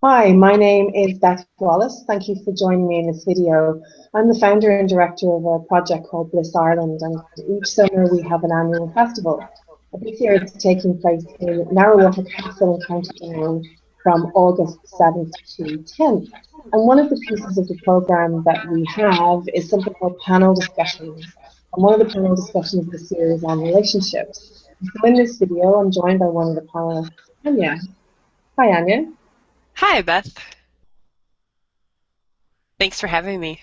Hi, my name is Beth Wallace. Thank you for joining me in this video. I'm the founder and director of a project called Bliss Ireland, and each summer we have an annual festival. This year it's taking place in Narrowater Castle in County Down from August 7th to 10th. And one of the pieces of the programme that we have is something called panel discussions. And one of the panel discussions this year is on relationships. So in this video, I'm joined by one of the panelists, Anya. Hi, Anya. Hi, Beth. Thanks for having me.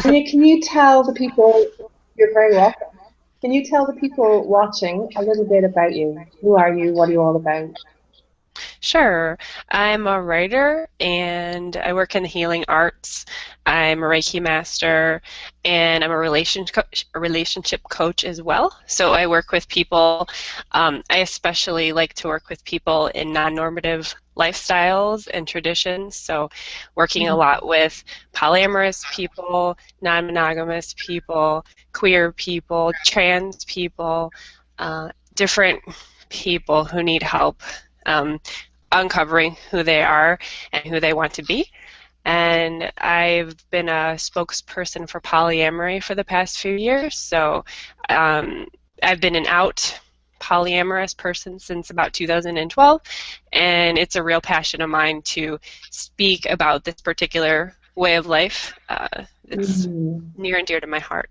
Anya, can you tell the people, you're very welcome, can you tell the people watching a little bit about you? Who are you? What are you all about? Sure. I'm a writer and I work in the healing arts. I'm a Reiki master and I'm a relationship coach as well. So I work with people. I especially like to work with people in non-normative lifestyles and traditions. So working a lot with polyamorous people, non-monogamous people, queer people, trans people, different people who need help. Uncovering who they are and who they want to be. And I've been a spokesperson for polyamory for the past few years. So I've been an out polyamorous person since about 2012, and it's a real passion of mine to speak about this particular way of life. It's near and dear to my heart.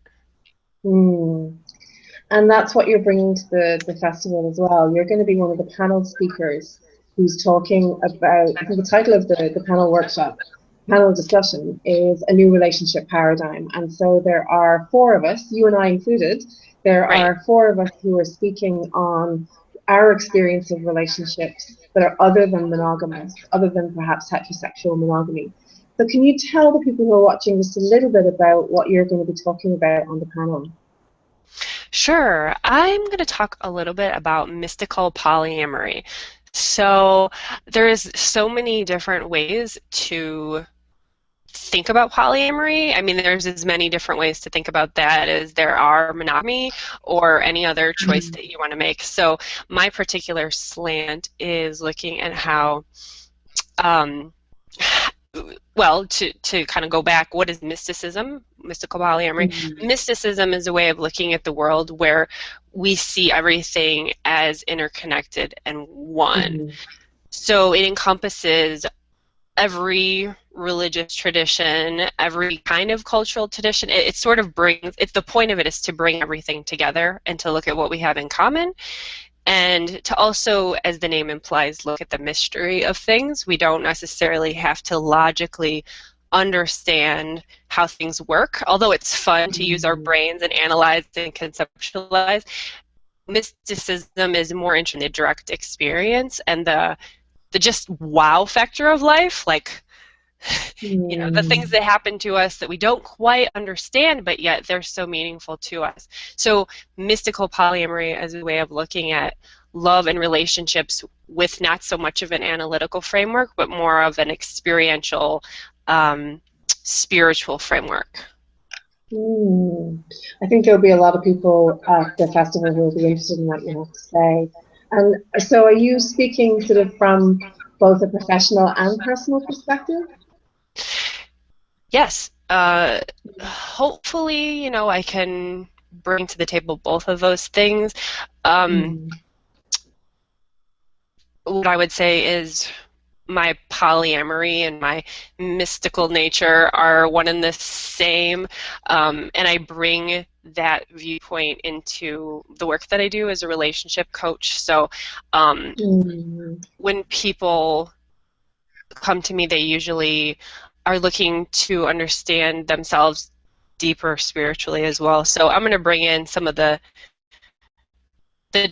And that's what you're bringing to the festival as well. You're going to be one of the panel speakers who's talking about, I think the title of the panel workshop, panel discussion, is A New Relationship Paradigm. And so there are four of us, you and I included, there are four of us who are speaking on our experience of relationships that are other than monogamous, other than perhaps heterosexual monogamy. So can you tell the people who are watching just a little bit about what you're going to be talking about on the panel? Sure. I'm going to talk a little bit about mystical polyamory. So there's so many different ways to think about polyamory. I mean, there's as many different ways to think about that as there are monogamy or any other choice that you want to make. So my particular slant is looking at how well, to kind of go back, what is mysticism? Mystical polyamory. Mysticism is a way of looking at the world where we see everything as interconnected and one. So it encompasses every religious tradition, every kind of cultural tradition. It sort of brings, the point of it is to bring everything together and to look at what we have in common. And to also, as the name implies, look at the mystery of things. We don't necessarily have to logically understand how things work, although it's fun to use our brains and analyze and conceptualize. Mysticism is more interested in the direct experience and the just wow factor of life, like you know, the things that happen to us that we don't quite understand, but yet they're so meaningful to us. So mystical polyamory as a way of looking at love and relationships with not so much of an analytical framework, but more of an experiential, spiritual framework. I think there'll be a lot of people at the festival who will be interested in what you have to say. And so are you speaking sort of from both a professional and personal perspective? Yes. Hopefully, you know, I can bring to the table both of those things. What I would say is my polyamory and my mystical nature are one and the same, and I bring that viewpoint into the work that I do as a relationship coach. So when people come to me, they usually are looking to understand themselves deeper spiritually as well. So I'm going to bring in some of the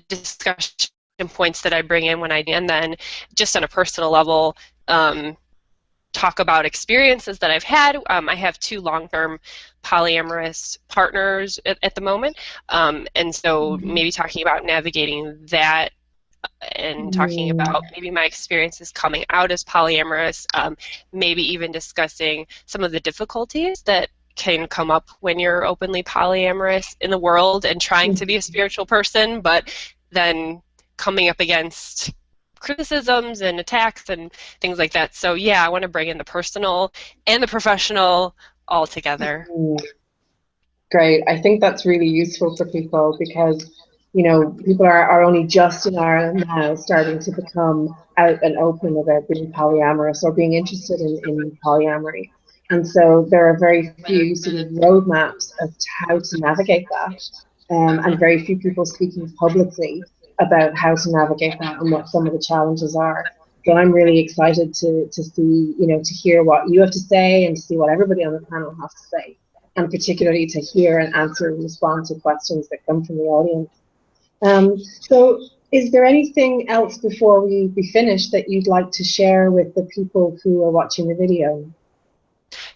discussion points that I bring in when and then just on a personal level, talk about experiences that I've had. I have two long-term polyamorous partners at the moment, and so maybe talking about navigating that and talking about maybe my experiences coming out as polyamorous, maybe even discussing some of the difficulties that can come up when you're openly polyamorous in the world and trying to be a spiritual person, but then coming up against criticisms and attacks and things like that. So yeah, I want to bring in the personal and the professional all together. Great. I think that's really useful for people because, you know, people are only just in Ireland now starting to become out and open about being polyamorous or being interested in polyamory. And so there are very few sort of roadmaps of how to navigate that, and very few people speaking publicly about how to navigate that and what some of the challenges are. So I'm really excited to see, you know, to hear what you have to say and to see what everybody on the panel has to say, and particularly to hear and answer and respond to questions that come from the audience. So is there anything else before we finish that you'd like to share with the people who are watching the video?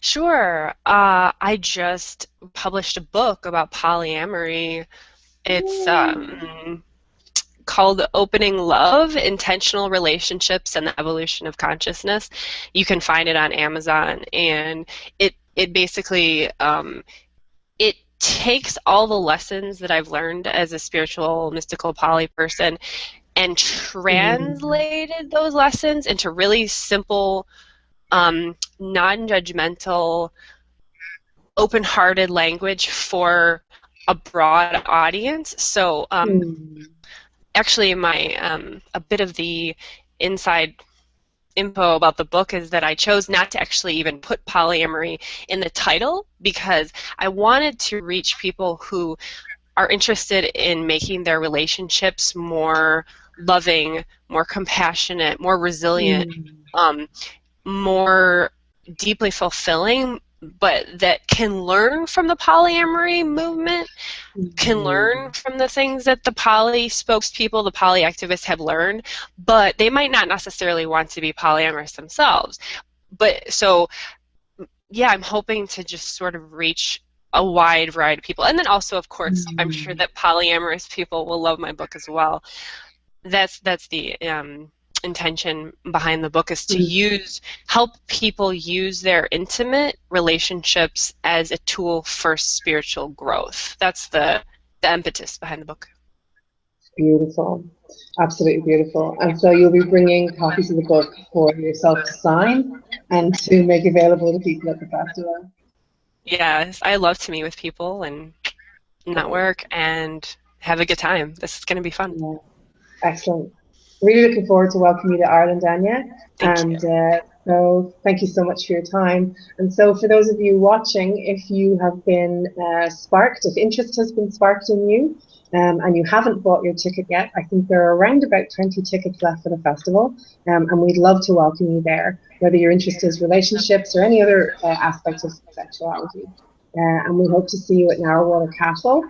Sure. I just published a book about polyamory. It's called Opening Love, Intentional Relationships and the Evolution of Consciousness. You can find it on Amazon, and it basically it takes all the lessons that I've learned as a spiritual, mystical poly person and translated those lessons into really simple, non-judgmental, open-hearted language for a broad audience. So actually my a bit of the inside info about the book is that I chose not to actually even put polyamory in the title because I wanted to reach people who are interested in making their relationships more loving, more compassionate, more resilient, more deeply fulfilling, but that can learn from the polyamory movement, can learn from the things that the poly spokespeople, the poly activists have learned, but they might not necessarily want to be polyamorous themselves. But so, yeah, I'm hoping to just sort of reach a wide variety of people. And then also, of course, I'm sure that polyamorous people will love my book as well. That's the intention behind the book, is to help people use their intimate relationships as a tool for spiritual growth. That's the impetus behind the book. Beautiful, absolutely beautiful. And so you'll be bringing copies of the book for yourself to sign and to make available to people at the festival. Yes, I love to meet with people and network and have a good time. This is going to be fun. Yeah. Excellent. Really looking forward to welcoming you to Ireland, Anya. Thank you. So thank you so much for your time. And so for those of you watching, if you have been sparked, if interest has been sparked in you, and you haven't bought your ticket yet, I think there are around about 20 tickets left for the festival, and we'd love to welcome you there, whether your interest is relationships or any other aspect of sexuality. And we hope to see you at Narrowwater Castle,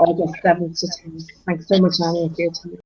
August 7th to 10th. Thanks so much, Anya, for your time.